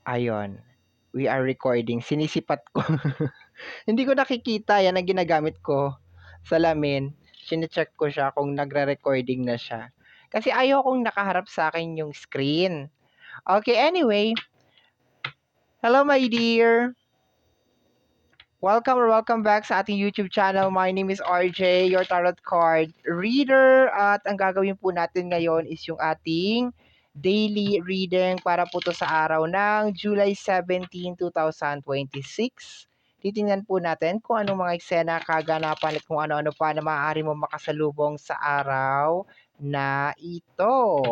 Ayun, we are recording. Sinisipat ko. Hindi ko nakikita, yan ang ginagamit ko. Salamin, chine-check ko siya kung nagre-recording na siya. Kasi ayaw kong nakaharap sa akin yung screen. Okay, anyway. Hello, my dear. Welcome or welcome back sa ating YouTube channel. My name is RJ, your tarot card reader. At ang gagawin po natin ngayon is yung ating daily reading para po to sa araw ng July 17, 2026. Titingnan po natin kung anong mga eksena, kaganapan at kung ano-ano pa na maaari mo makasalubong sa araw na ito.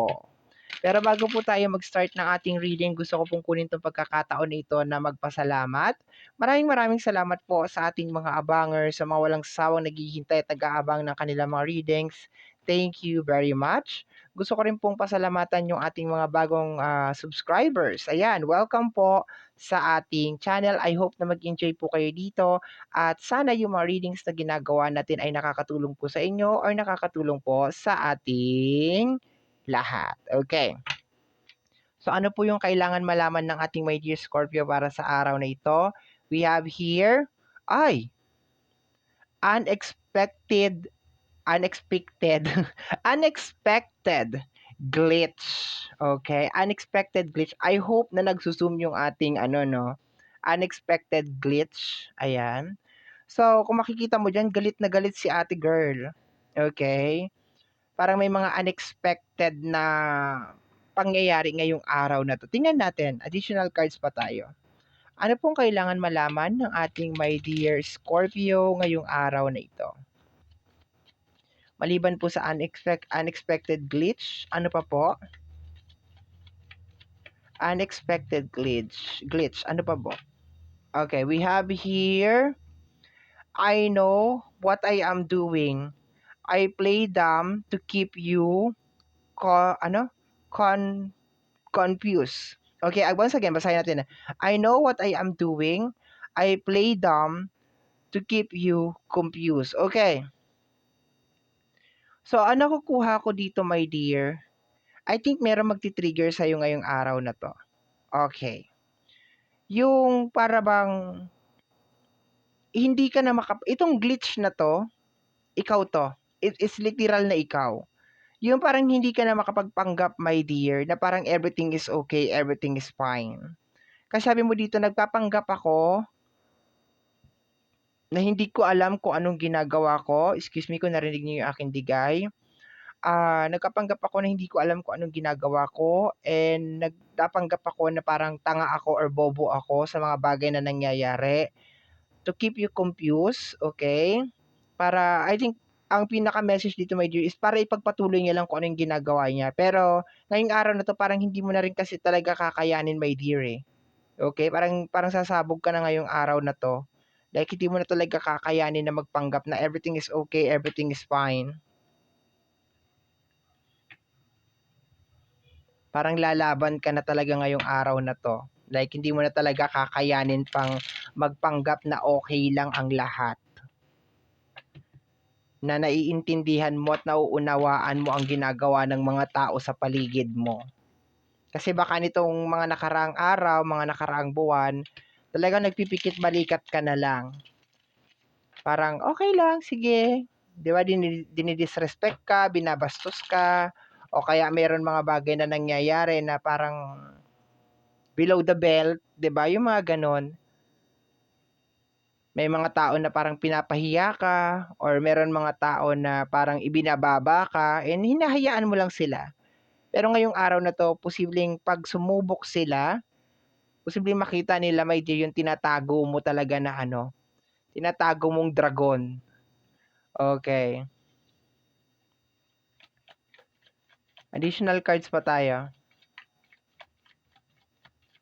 Pero bago po tayo mag-start ng ating reading, gusto ko pong kunin itong pagkakataon na ito na magpasalamat. Maraming salamat po sa ating mga abangers, sa mga walang sawang naghihintay at nag-aabang ng kanilang mga readings. Thank you very much. Gusto ko rin pong pasalamatan yung ating mga bagong subscribers. Ayan, welcome po sa ating channel. I hope na mag-enjoy po kayo dito at sana yung mga readings na ginagawa natin ay nakakatulong po sa inyo or nakakatulong po sa ating lahat. Okay. So ano po yung kailangan malaman ng ating my dear Scorpio para sa araw na ito? We have here, unexpected, unexpected glitch. Okay, unexpected glitch. I hope na nagsusum yung ating unexpected glitch. Ayan. So, kung makikita mo dyan, galit na galit si ate girl. Okay? Parang may mga unexpected na pangyayari ngayong araw na to. Tingnan natin, additional cards pa tayo. Ano pong kailangan malaman ng ating my dear Scorpio ngayong araw na ito? Maliban po sa unexpected glitch, ano pa po? Unexpected glitch, ano pa po? Okay, we have here, I know what I am doing. I play dumb to keep you con confused. Okay, once again, basahin natin. I know what I am doing. I play dumb to keep you confused. Okay. So, ano kukuha ko dito, my dear? I think meron magti-trigger sa'yo ngayong araw na to. Okay. Yung para bang hindi ka na itong glitch na to, ikaw to. It is literal na ikaw. Yung parang hindi ka na makapagpanggap, my dear, na parang everything is okay, everything is fine. Kasi sabi mo dito, nagpapanggap ako na hindi ko alam kung anong ginagawa ko. Excuse me kung narinig niyo yung aking digay. Nagpapanggap ako na hindi ko alam kung anong ginagawa ko and nagpapanggap ako na parang tanga ako or bobo ako sa mga bagay na nangyayari. To keep you confused, okay? Para, I think, ang pinaka-message dito, my dear, is para ipagpatuloy niya lang kung anong ginagawa niya. Pero, ngayong araw na to, parang hindi mo na rin kasi talaga kakayanin, my dear, eh. Okay? Parang sasabog ka na ngayong araw na to. Like, hindi mo na talaga kakayanin na magpanggap na everything is okay, everything is fine. Parang lalaban ka na talaga ngayong araw na to. Like, hindi mo na talaga kakayanin pang magpanggap na okay lang ang lahat. Na naiintindihan mo at nauunawaan mo ang ginagawa ng mga tao sa paligid mo. Kasi baka nitong mga nakaraang araw, mga nakaraang buwan, talagang nagpipikit balikat ka na lang. Parang, okay lang, sige. Di ba, dinidisrespect ka, binabastos ka, o kaya meron mga bagay na nangyayari na parang below the belt, di ba? Yung mga ganon. May mga tao na parang pinapahiya ka, or meron mga tao na parang ibinababa ka, and hinahayaan mo lang sila. Pero ngayong araw na to, posibleng pag sumubok sila, posibleng makita nila, may dear, yung tinatago mo talaga na tinatago mong dragon. Okay. Additional cards pa tayo.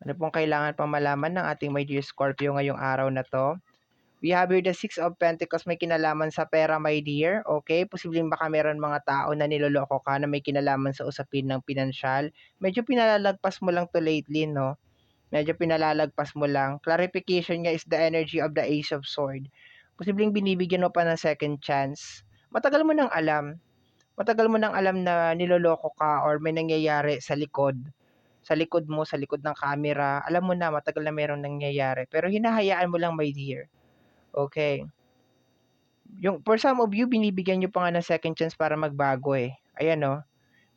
Ano pong kailangan pang malaman ng ating my dear Scorpio ngayong araw na to? We have here the Six of Pentacles, may kinalaman sa pera, my dear. Okay, posibleng baka meron mga tao na niloloko ka na may kinalaman sa usapin ng pinansyal. Medyo pinalalagpas mo lang to lately, no? Medyo pinalalagpas mo lang. Clarification nga is the energy of the Ace of Sword. Posibleng binibigyan mo pa ng second chance. Matagal mo nang alam. Matagal mo nang alam na niloloko ka or may nangyayari sa likod sa likod mo, sa likod ng camera, alam mo na matagal na merong nangyayari, pero hinahayaan mo lang, my dear. Okay. Yung for some of you, binibigyan niyo pa nga ng second chance para magbago, eh. Ayan, oh,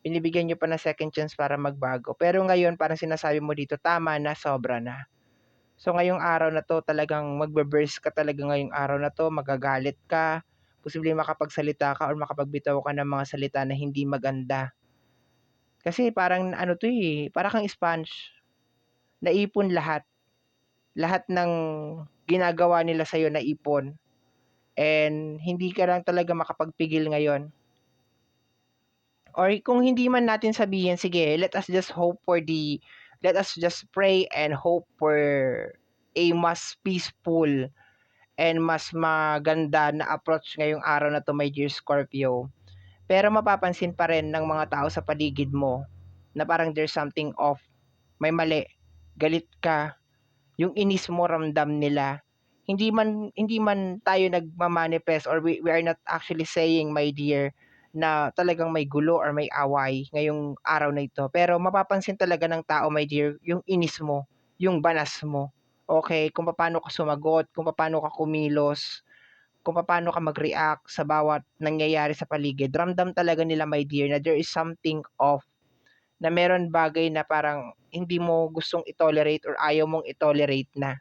binibigyan niyo pa ng second chance para magbago. Pero ngayon parang sinasabi mo dito, tama na, sobra na. So ngayong araw na 'to talagang magbe-burst ka talaga ngayong araw na 'to, magagalit ka, posibleng makapagsalita ka or makapagbitaw ka ng mga salita na hindi maganda. Kasi parang ano 'to, eh, para kang sponge, naipon lahat. Lahat ng ginagawa nila sa'yo naipon and hindi ka lang talaga makapagpigil ngayon. Or kung hindi man natin sabihin, sige, let us just pray and hope for a mas peaceful and mas maganda na approach ngayong araw na 'to, my dear Scorpio. Pero mapapansin pa rin ng mga tao sa paligid mo na parang there's something off, may mali, galit ka, yung inis mo ramdam nila. Hindi man tayo nagma-manifest or we are not actually saying, my dear, na talagang may gulo or may away ngayong araw na ito. Pero mapapansin talaga ng tao, my dear, yung inis mo, yung banas mo. Okay, kung paano ka sumagot, kung paano ka kumilos, kung paano ka mag-react sa bawat nangyayari sa paligid. Ramdam talaga nila, my dear, na there is something off, na meron bagay na parang hindi mo gustong i-tolerate or ayaw mong i-tolerate na.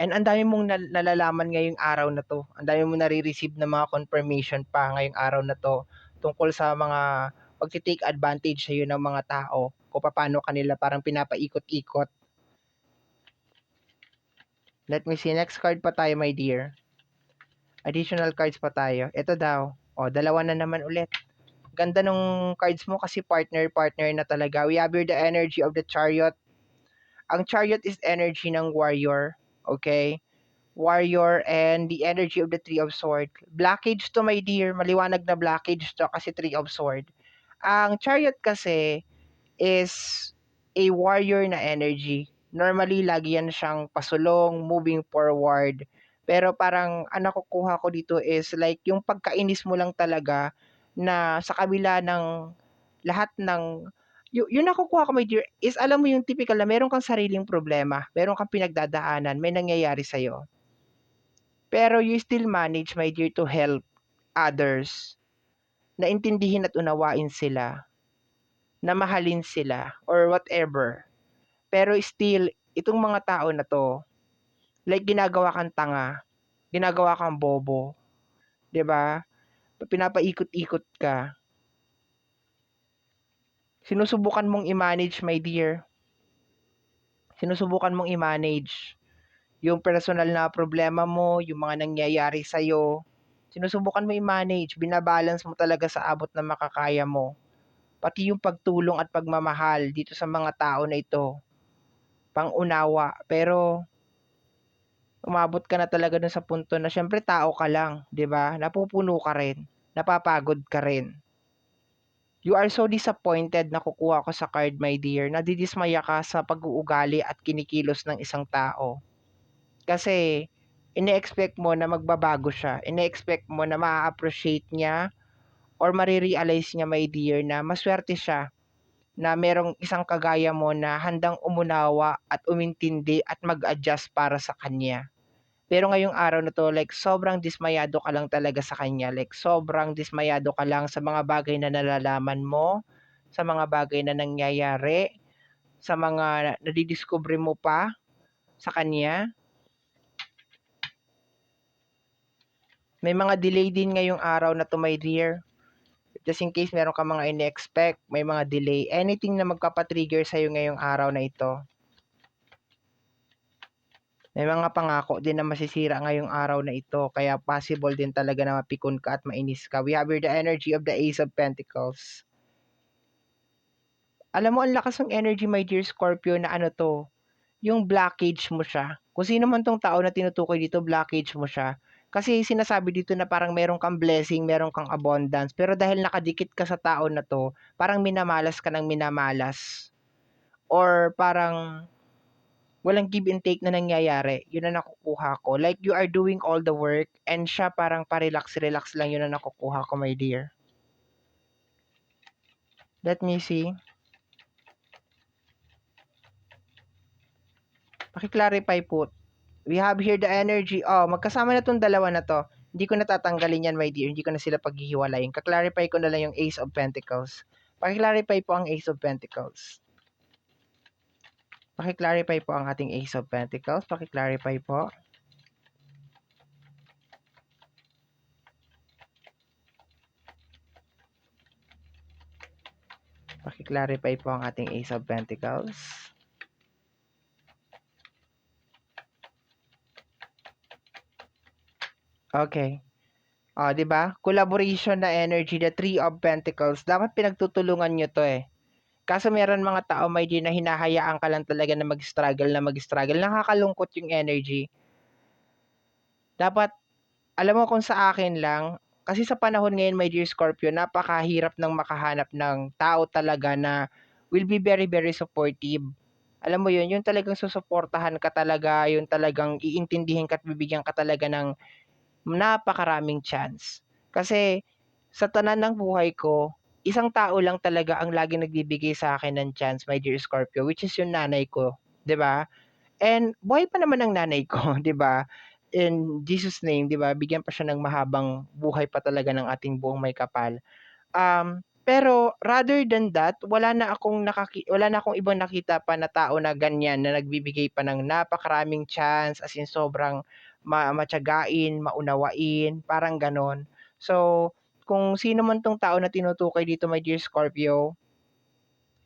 And ang dami mong nalalaman ngayong araw na 'to. Ang dami mong nare-receive na mga confirmation pa ngayong araw na 'to tungkol sa mga pagte-take advantage sa'yo ng mga tao, kung papaano ka nila parang pinapaikot-ikot. Let me see, next card pa tayo, my dear. Additional cards pa tayo. Ito daw, dalawa na naman ulit. Ganda nung cards mo kasi partner na talaga. We have here the energy of the Chariot. Ang Chariot is energy ng warrior, okay? Warrior and the energy of the Three of Swords. Blockage to, my dear. Maliwanag na blockage to kasi Three of Swords. Ang Chariot kasi is a warrior na energy. Normally, lagi yan siyang pasulong, moving forward. Pero parang ang nakukuha ko dito is like yung pagkainis mo lang talaga na sa kabila ng lahat ng yung nakukuha ko, my dear, is alam mo yung typical na meron kang sariling problema, meron kang pinagdadaanan, may nangyayari sa'yo. Pero you still manage, my dear, to help others, na intindihin at unawain sila, na mahalin sila, or whatever. Pero still, itong mga tao na to, like ginagawa kang tanga, ginagawa kang bobo, 'di ba? Pinapaikot-ikot ka. Sinusubukan mong i-manage, my dear. Sinusubukan mong i-manage yung personal na problema mo, yung mga nangyayari sa'yo. Sinusubukan mo i-manage, binabalance mo talaga sa abot na makakaya mo. Pati yung pagtulong at pagmamahal dito sa mga tao na ito, pang-unawa. Pero umabot ka na talaga dun sa punto na siyempre tao ka lang, 'di ba? Napupuno ka rin, napapagod ka rin. You are so disappointed na kukuha ko sa card, my dear. Nadidismaya ka sa pag-uugali at kinikilos ng isang tao. Kasi ine-expect mo na magbabago siya. Ine-expect mo na maa-appreciate niya or marirealize niya, my dear, na maswerte siya na merong isang kagaya mo na handang umunawa at umintindi at mag-adjust para sa kanya. Pero ngayong araw na 'to, like sobrang dismayado ka lang talaga sa kanya, like sobrang dismayado ka lang sa mga bagay na nalalaman mo, sa mga bagay na nangyayari, sa mga nadidiskubre mo pa sa kanya. May mga delay din ngayong araw na 'to, my dear. Just in case meron kang mga ine-expect, may mga delay, anything na magpapa-trigger sa'yo ngayong araw na ito. May mga pangako din na masisira ngayong araw na ito, kaya possible din talaga na mapikon ka at mainis ka. We have here the energy of the Ace of Pentacles. Alam mo, ang lakas ng energy, my dear Scorpio, na ano 'to, yung blockage mo siya. Kung sino man 'tong tao na tinutukoy dito, blockage mo siya. Kasi sinasabi dito na parang meron kang blessing, meron kang abundance, pero dahil nakadikit ka sa tao na 'to, parang minamalas ka ng minamalas. Or parang walang give and take na nangyayari, yun ang nakukuha ko. Like you are doing all the work and siya parang pa-relax-relax lang, yun ang nakukuha ko, my dear. Let me see. Paki-clarify po. We have here the energy. Oh, magkasama na 'tong dalawa na 'to. Hindi ko na tatanggalin 'yan, my dear. Hindi ko na sila paghihiwalayin. Ka-clarify ko na lang yung Ace of Pentacles. Paki-clarify po ang Ace of Pentacles. Paki-clarify po ang ating Ace of Pentacles. Paki-clarify po. Paki-clarify po ang ating Ace of Pentacles. Okay. 'Di ba? Collaboration na energy, the Three of Pentacles. Dapat pinagtutulungan niyo 'to eh. Kaso meron mga tao, my dear, na hinahayaan ka lang talaga na mag-struggle na mag-struggle. Nakakalungkot yung energy. Dapat, alam mo kung sa akin lang, kasi sa panahon ngayon, my dear Scorpio, napakahirap ng makahanap ng tao talaga na will be very, very supportive. Alam mo yun, yung talagang susuportahan ka talaga, yung talagang iintindihin ka at bibigyan ka talaga ng napakaraming chance. Kasi sa tanan ng buhay ko, isang tao lang talaga ang laging nagbibigay sa akin ng chance, my dear Scorpio, which is yung nanay ko, 'di ba? And buhay pa naman ang nanay ko, 'di ba? In Jesus name, 'di ba? Bigyan pa siya ng mahabang buhay pa talaga ng ating buong may kapal. Pero rather than that, wala na akong ibang nakita pa na tao na ganyan, na nagbibigay pa ng napakaraming chance, as in sobrang matiyagain, maunawain, parang gano'n. So, kung sino man 'tong tao na tinutukoy dito, my dear Scorpio,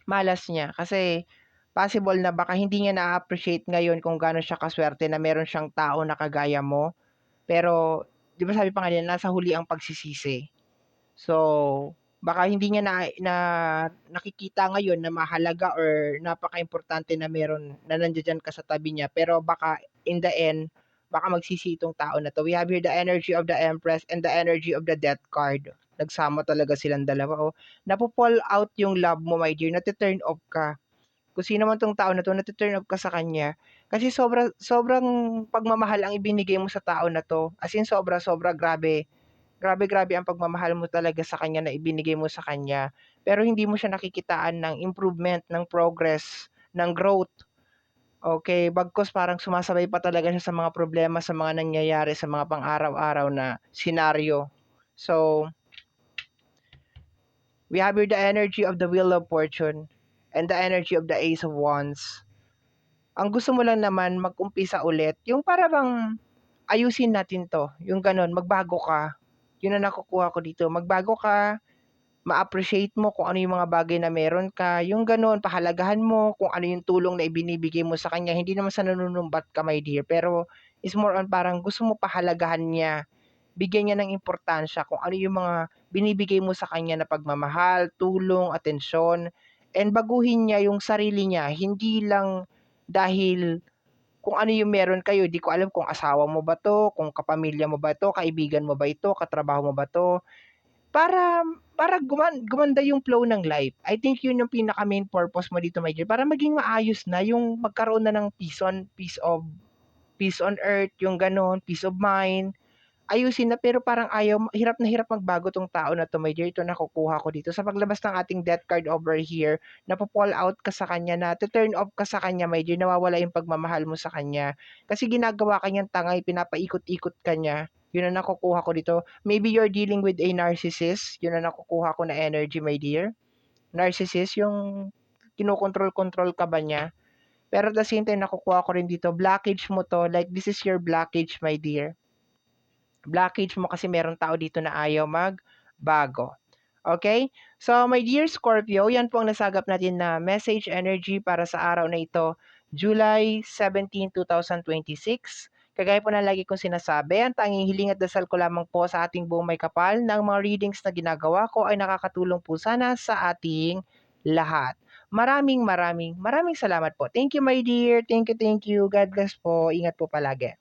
malas niya. Kasi possible na baka hindi niya na-appreciate ngayon kung gaano siya kaswerte na meron siyang tao na kagaya mo. Pero 'di ba sabi pa nga nila, nasa huli ang pagsisisi. So, baka hindi niya na nakikita ngayon na mahalaga or napakaimportante na meron na nandiya-diyan ka sa tabi niya, pero baka in the end, baka magsisi itong tao na 'to. We have here the energy of the Empress and the energy of the Death card. Nagsama talaga silang dalawa, oh. Napo-fall out yung love mo, my dear, nate-turn off ka. Kung sino man 'tong tao na 'to, nate-turn off ka sa kanya. Kasi sobrang pagmamahal ang ibinigay mo sa tao na 'to. As in sobra-sobra, grabe. Grabe-grabe ang pagmamahal mo talaga sa kanya na ibinigay mo sa kanya. Pero hindi mo siya nakikitaan ng improvement, ng progress, ng growth. Okay, bagkus parang sumasabay pa talaga siya sa mga problema, sa mga nangyayari, sa mga pang-araw-araw na senaryo. So, we have here the energy of the Wheel of Fortune and the energy of the Ace of Wands. Ang gusto mo lang naman mag-umpisa ulit, yung para bang ayusin natin 'to, yung gano'n, magbago ka. Yun ang nakukuha ko dito, magbago ka, ma-appreciate mo kung ano yung mga bagay na meron ka, yung gano'n, pahalagahan mo kung ano yung tulong na ibinibigay mo sa kanya. Hindi naman sa nanunumbat ka, my dear, pero is more on parang gusto mo pahalagahan niya, bigyan niya ng importansya kung ano yung mga binibigay mo sa kanya na pagmamahal, tulong, atensyon, and baguhin niya yung sarili niya, hindi lang dahil kung ano yung meron kayo. Di ko alam kung asawa mo ba 'to, kung kapamilya mo ba 'to, kaibigan mo ba ito, katrabaho mo ba 'to. Para para gumanda yung flow ng life. I think yun yung pinaka main purpose mo dito, my dear, para maging maayos na yung magkaroon na ng peace on earth, yung gano'n, peace of mind. Ayusin na, pero parang hirap na hirap magbago 'tong tao na 'to, my dear. Ito nakukuha ko dito sa paglabas ng ating death card over here, napo-fall out ka sa kanya, nate-turn off ka sa kanya, my dear, nawawala yung pagmamahal mo sa kanya. Kasi ginagawa ka niyang tanga, pinapaikot-ikot ka niya. Yun ang nakukuha ko dito. Maybe you're dealing with a narcissist, yun ang nakukuha ko na energy, my dear. Narcissist, yung kinokontrol-kontrol ka ba niya. Pero at the same time, nakukuha ko rin dito, blockage mo 'to, like this is your blockage, my dear. Blockage mo kasi meron tao dito na ayaw magbago. Okay? So, my dear Scorpio, yan po ang nasagap natin na message energy para sa araw na ito, July 17, 2026. Kagaya po ng lagi kong sinasabi, ang tanging hiling at dasal ko lamang po sa ating buong may kapal ng mga readings na ginagawa ko ay nakakatulong po sana sa ating lahat. Maraming salamat po. Thank you, my dear. Thank you, thank you. God bless po. Ingat po palagi.